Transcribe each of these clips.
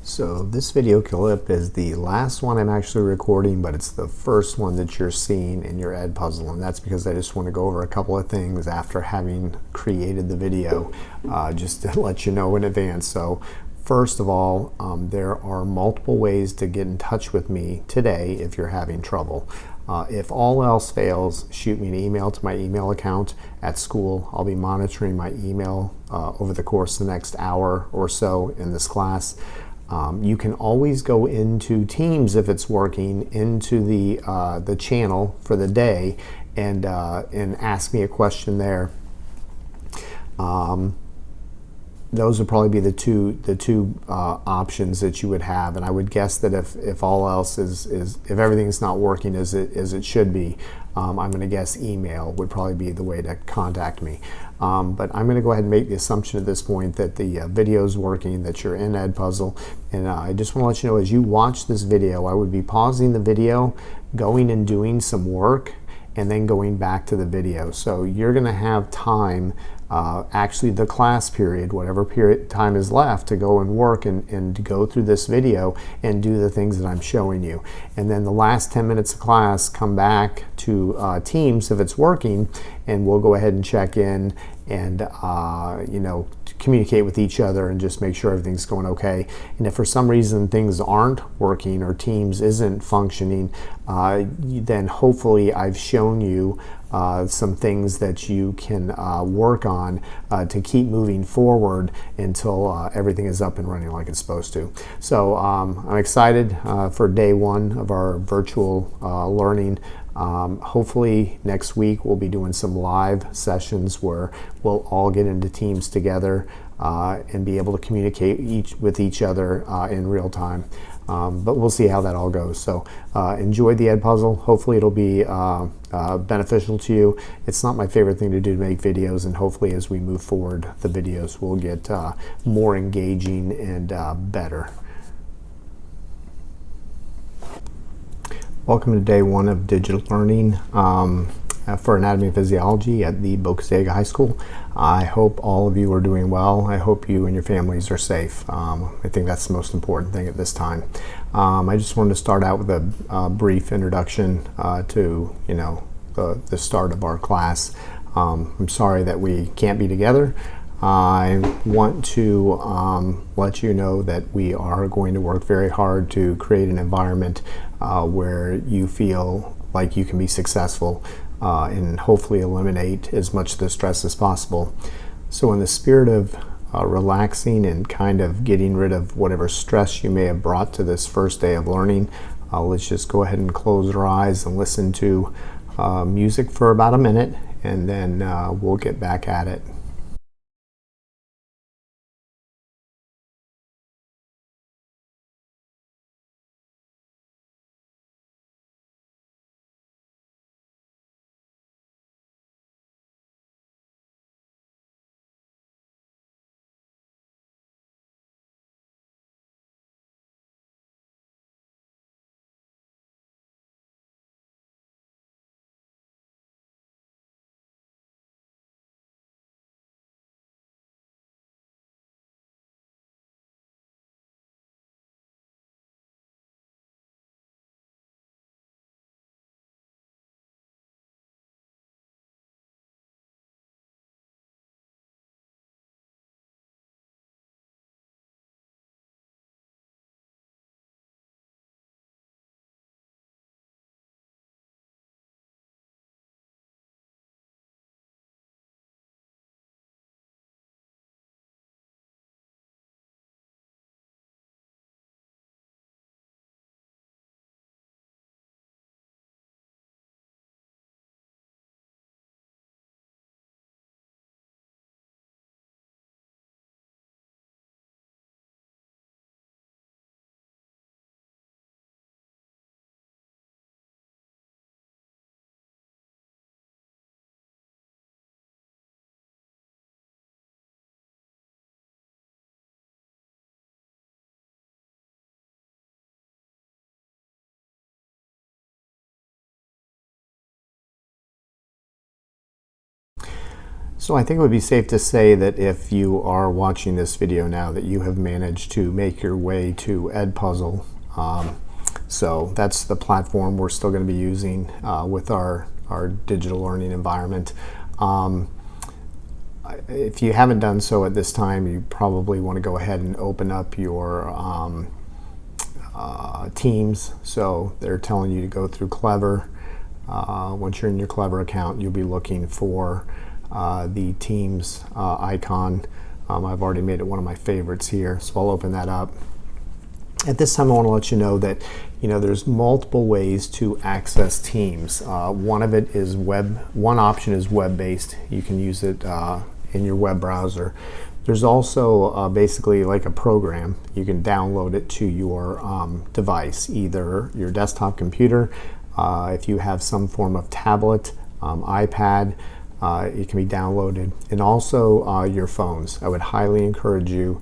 So this video clip is the last one I'm actually recording, but it's the first one that you're seeing in your Edpuzzle, and that's because I just want to go over a couple of things after having created the video, just to let you know in advance. So first of all, there are multiple ways to get in touch with me today if you're having trouble. If all else fails, shoot me an email to my email account at school. I'll be monitoring my email over the course of the next hour or so in this class. You can always go into Teams if it's working, into the channel for the day, and ask me a question there. Those would probably be the two options that you would have, and I would guess that if all else if everything's not working as it should be, I'm going to guess email would probably be the way to contact me. But I'm going to go ahead and make the assumption at this point that the video is working, that you're in Edpuzzle, and I just want to let you know, as you watch this video, I would be pausing the video, going and doing some work, and then going back to the video. So you're going to have time, actually the class period, whatever period time is left, to go and work and to go through this video and do the things that I'm showing you. And then the last 10 minutes of class, come back to Teams if it's working, and we'll go ahead and check in and communicate with each other and just make sure everything's going okay. And if for some reason things aren't working or Teams isn't functioning, then hopefully I've shown you some things that you can work on to keep moving forward until everything is up and running like it's supposed to. So I'm excited for day one of our virtual learning. Hopefully next week we'll be doing some live sessions where we'll all get into Teams together and be able to communicate with each other in real time. But we'll see how that all goes. So enjoy the Edpuzzle. Hopefully it'll be beneficial to you. It's not my favorite thing to do, to make videos, and hopefully as we move forward the videos will get more engaging and better. Welcome to day one of digital learning for anatomy and physiology at the Boca Ciega High School. I hope all of you are doing well. I hope you and your families are safe. I think that's the most important thing at this time. I just wanted to start out with a brief introduction to the start of our class. I'm sorry that we can't be together. I want to let you know that we are going to work very hard to create an environment where you feel like you can be successful and hopefully eliminate as much of the stress as possible. So in the spirit of relaxing and kind of getting rid of whatever stress you may have brought to this first day of learning, let's just go ahead and close our eyes and listen to music for about a minute, and then we'll get back at it. So I think it would be safe to say that if you are watching this video now, that you have managed to make your way to Edpuzzle. So that's the platform we're still going to be using with our digital learning environment. If you haven't done so at this time, you probably want to go ahead and open up your Teams. So they're telling you to go through Clever. Once you're in your Clever account, you'll be looking for the Teams icon. I've already made it one of my favorites here, so I'll open that up. At this time, I want to let you know that there's multiple ways to access Teams. One option is web-based. You can use it in your web browser. There's also basically like a program. You can download it to your device, either your desktop computer, if you have some form of tablet, iPad, it can be downloaded, and also your phones. I would highly encourage you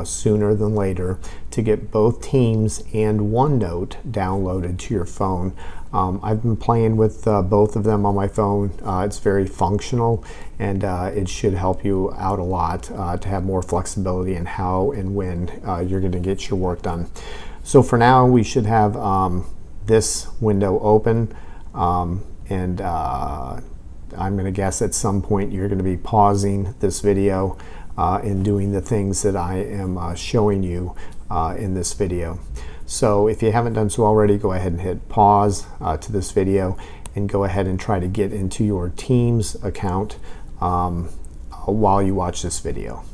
sooner than later to get both Teams and OneNote downloaded to your phone. I've been playing with both of them on my phone. It's very functional, and it should help you out a lot to have more flexibility in how and when you're going to get your work done. So for now, we should have this window open, and I'm going to guess at some point you're going to be pausing this video and doing the things that I am showing you in this video. So if you haven't done so already, go ahead and hit pause to this video and go ahead and try to get into your Teams account while you watch this video.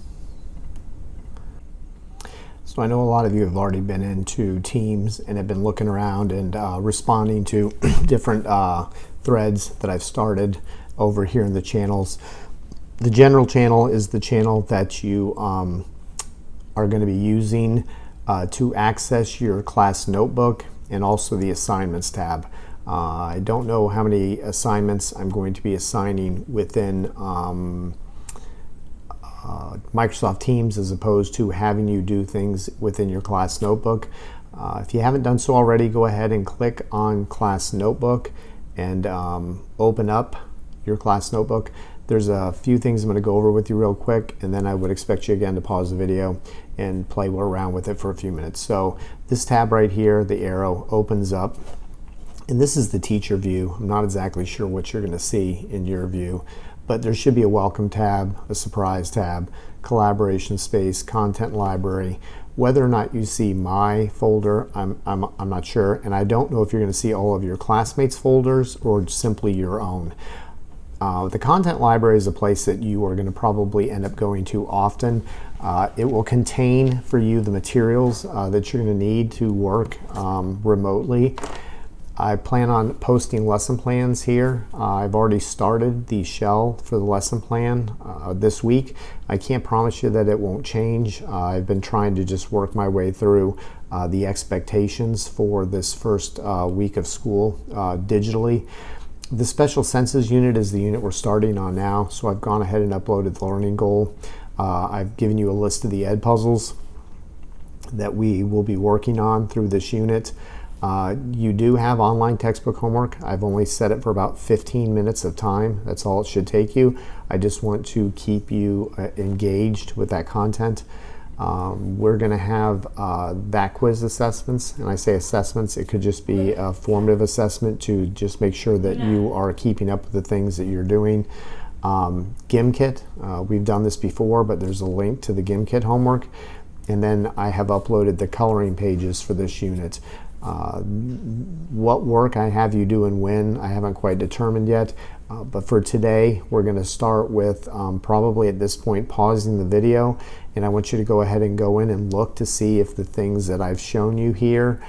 So I know a lot of you have already been into Teams and have been looking around and responding to different threads that I've started over here in the channels. The general channel is the channel that you are going to be using to access your class notebook and also the assignments tab. I don't know how many assignments I'm going to be assigning within Microsoft Teams as opposed to having you do things within your class notebook. If you haven't done so already, go ahead and click on class notebook and open up your class notebook. There's a few things I'm going to go over with you real quick, and then I would expect you again to pause the video and play around with it for a few minutes. So this tab right here, the arrow, opens up, and this is the teacher view. I'm not exactly sure what you're going to see in your view, but there should be a welcome tab, a surprise tab, collaboration space, content library. Whether or not you see my folder, I'm not sure, and I don't know if you're going to see all of your classmates' folders or simply your own. The content library is a place that you are going to probably end up going to often. It will contain for you the materials that you're going to need to work remotely. I plan on posting lesson plans here. I've already started the shell for the lesson plan this week. I can't promise you that it won't change. I've been trying to just work my way through the expectations for this first week of school digitally. The special senses unit is the unit we're starting on now, so I've gone ahead and uploaded the learning goal. I've given you a list of the Edpuzzles that we will be working on through this unit. You do have online textbook homework. I've only set it for about 15 minutes of time. That's all it should take you. I just want to keep you engaged with that content. We're going to have that quiz assessments, and I say assessments, it could just be a formative assessment to just make sure that you are keeping up with the things that you're doing. GimKit, we've done this before, but there's a link to the GimKit homework, and then I have uploaded the coloring pages for this unit. What work I have you do and when, I haven't quite determined yet, but for today we're going to start with probably at this point pausing the video, and I want you to go ahead and go in and look to see if the things that I've shown you here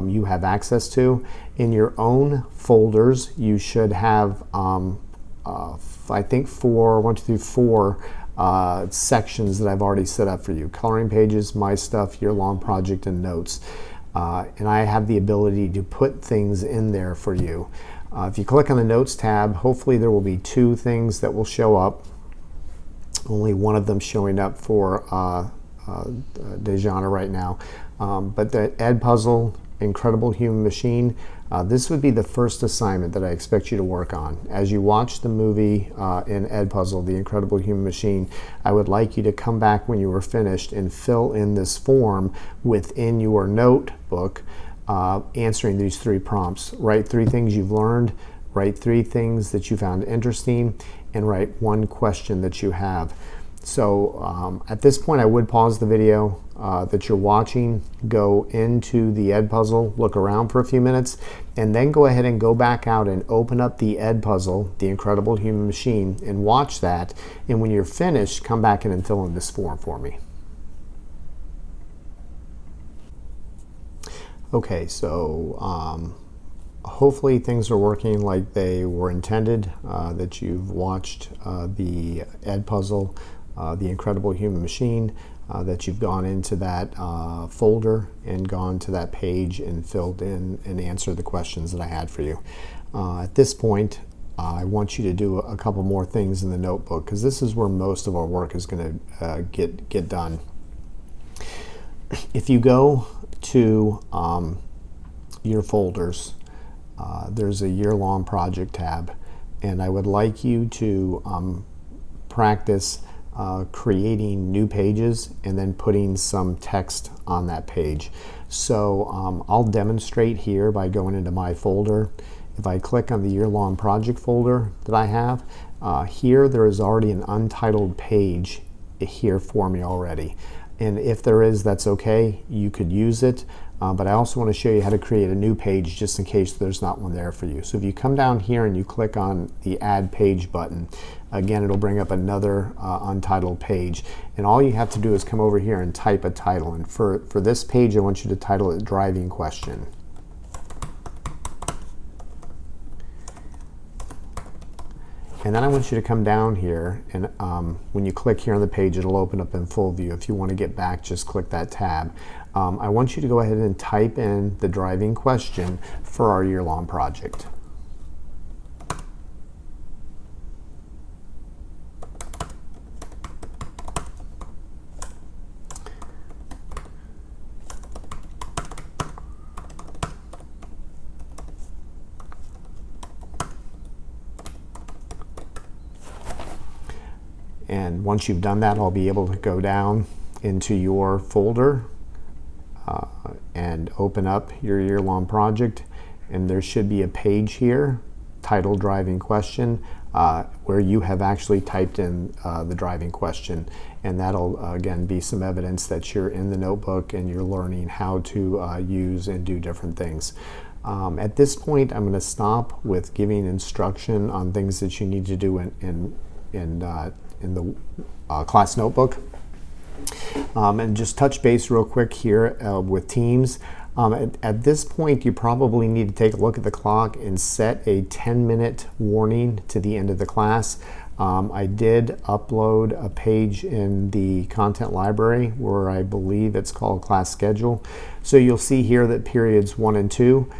you have access to. In your own folders you should have I think four sections that I've already set up for you: coloring pages, my stuff, year long project, and notes. And I have the ability to put things in there for you. If you click on the Notes tab, hopefully there will be two things that will show up. Only one of them showing up for Dejana right now. But the Edpuzzle Incredible Human Machine, this would be the first assignment that I expect you to work on. As you watch the movie in Edpuzzle, The Incredible Human Machine, I would like you to come back when you were finished and fill in this form within your notebook, answering these 3 prompts. Write 3 things you've learned, write 3 things that you found interesting, and write 1 question that you have. So at this point I would pause the video that you're watching, go into the Edpuzzle, look around for a few minutes, and then go ahead and go back out and open up the Edpuzzle, The Incredible Human Machine, and watch that. And when you're finished, come back in and fill in this form for me. Okay, so hopefully things are working like they were intended, that you've watched the Edpuzzle, The Incredible Human Machine, that you've gone into that folder and gone to that page and filled in and answered the questions that I had for you. At this point, I want you to do a couple more things in the notebook, because this is where most of our work is going to get done. If you go to your folders, there's a year-long project tab, and I would like you to practice creating new pages and then putting some text on that page. So I'll demonstrate here by going into my folder. If I click on the year-long project folder that I have, here there is already an untitled page here for me already. And if there is, that's okay, you could use it. But I also want to show you how to create a new page just in case there's not one there for you. So if you come down here and you click on the Add Page button, again, it'll bring up another untitled page. And all you have to do is come over here and type a title. And for this page, I want you to title it Driving Question. And then I want you to come down here, and when you click here on the page, it'll open up in full view. If you want to get back, just click that tab. I want you to go ahead and type in the driving question for our year-long project. And once you've done that, I'll be able to go down into your folder and open up your year-long project. And there should be a page here titled Driving Question where you have actually typed in the driving question. And that'll, again, be some evidence that you're in the notebook and you're learning how to use and do different things. At this point, I'm going to stop with giving instruction on things that you need to do in the class notebook, and just touch base real quick here with Teams. At this point, you probably need to take a look at the clock and set a 10-minute warning to the end of the class. I did upload a page in the content library where I believe it's called Class Schedule. So you'll see here that periods 1 and 2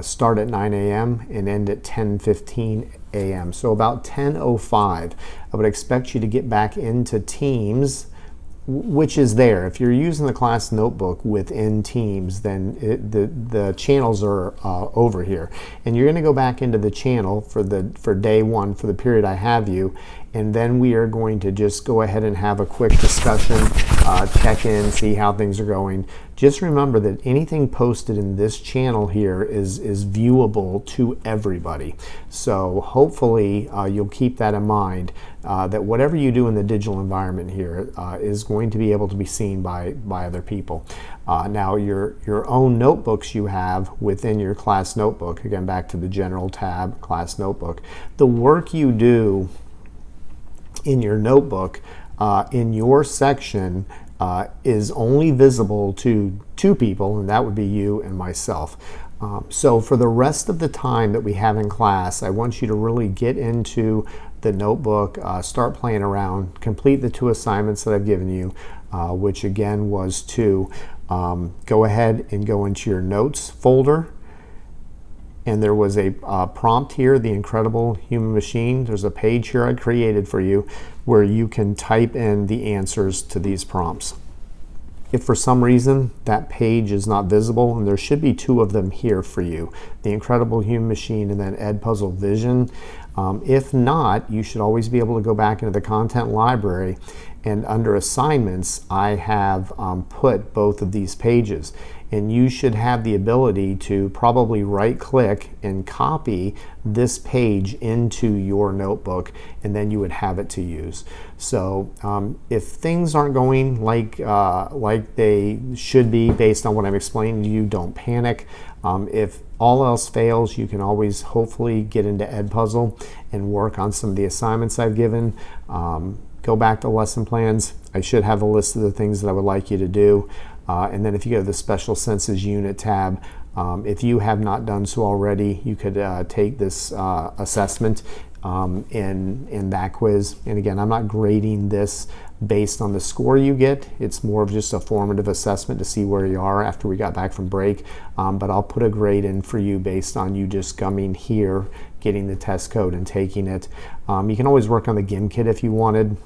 start at 9 a.m. and end at 10:15 a.m. So about 10:05, I would expect you to get back into Teams, which is there. If you're using the class notebook within Teams, then the channels are over here. And you're going to go back into the channel for day 1, for the period I have you, and then we are going to just go ahead and have a quick discussion, check in, see how things are going. Just remember that anything posted in this channel here is viewable to everybody. So hopefully you'll keep that in mind, that whatever you do in the digital environment here is going to be able to be seen by other people. Now your own notebooks you have within your class notebook, again back to the General tab, Class Notebook, the work you do in your notebook in your section is only visible to 2 people, and that would be you and myself. So for the rest of the time that we have in class, I want you to really get into the notebook, start playing around, complete the 2 assignments that I've given you, which again was to go ahead and go into your notes folder. And there was a prompt here, The Incredible Human Machine. There's a page here I created for you where you can type in the answers to these prompts. If for some reason that page is not visible, and there should be two of them here for you, The Incredible Human Machine and then Edpuzzle Vision. If not, you should always be able to go back into the content library, and under assignments, I have put both of these pages. And you should have the ability to probably right click and copy this page into your notebook, and then you would have it to use. So if things aren't going like they should be based on what I'm explaining to you, don't panic. If all else fails, you can always hopefully get into Edpuzzle and work on some of the assignments I've given. Go back to lesson plans. I should have a list of the things that I would like you to do. And then if you go to the Special Senses Unit tab, if you have not done so already, you could take this assessment in that quiz. And again, I'm not grading this based on the score you get. It's more of just a formative assessment to see where you are after we got back from break. But I'll put a grade in for you based on you just coming here, getting the test code and taking it. You can always work on the GIM kit if you wanted.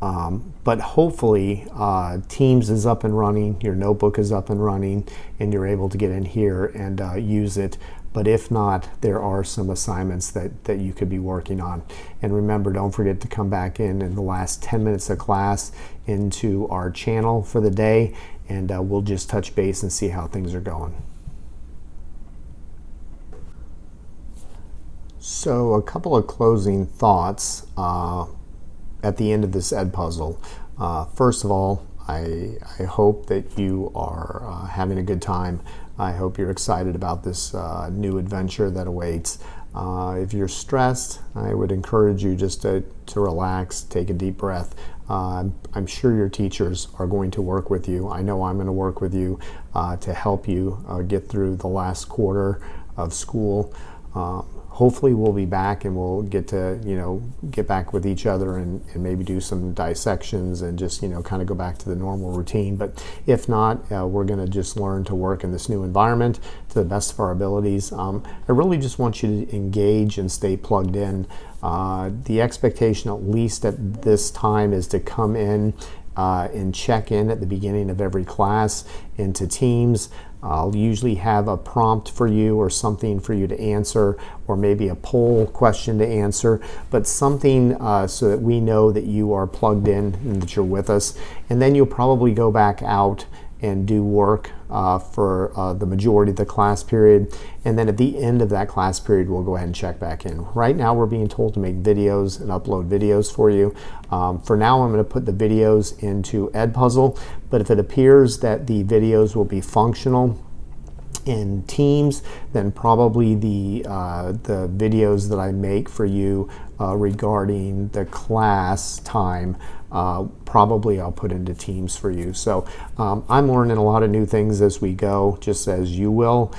But hopefully Teams is up and running, your notebook is up and running, and you're able to get in here and use it. But if not, there are some assignments that you could be working on. And remember, don't forget to come back in the last 10 minutes of class into our channel for the day, and we'll just touch base and see how things are going. So a couple of closing thoughts at the end of this Edpuzzle. First of all, I hope that you are having a good time. I hope you're excited about this new adventure that awaits. If you're stressed, I would encourage you just to relax, take a deep breath. I'm sure your teachers are going to work with you. I know I'm going to work with you to help you get through the last quarter of school. Hopefully we'll be back and we'll get to, get back with each other and maybe do some dissections and just, kind of go back to the normal routine. But if not, we're going to just learn to work in this new environment to the best of our abilities. I really just want you to engage and stay plugged in. The expectation, at least at this time, is to come in and check in at the beginning of every class into Teams. I'll usually have a prompt for you or something for you to answer, or maybe a poll question to answer, but something so that we know that you are plugged in and that you're with us. And then you'll probably go back out and do work for the majority of the class period. And then at the end of that class period, we'll go ahead and check back in. Right now, we're being told to make videos and upload videos for you. For now, I'm going to put the videos into Edpuzzle, but if it appears that the videos will be functional in Teams, then probably the videos that I make for you regarding the class time, probably I'll put into Teams for you. So I'm learning a lot of new things as we go, just as you will.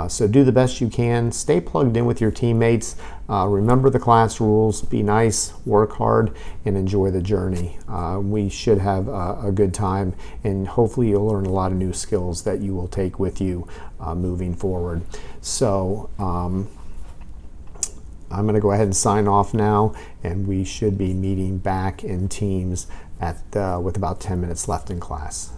So do the best you can. Stay plugged in with your teammates. Remember the class rules. Be nice, work hard, and enjoy the journey. We should have a good time, and hopefully you'll learn a lot of new skills that you will take with you moving forward. So I'm going to go ahead and sign off now, and we should be meeting back in Teams with about 10 minutes left in class.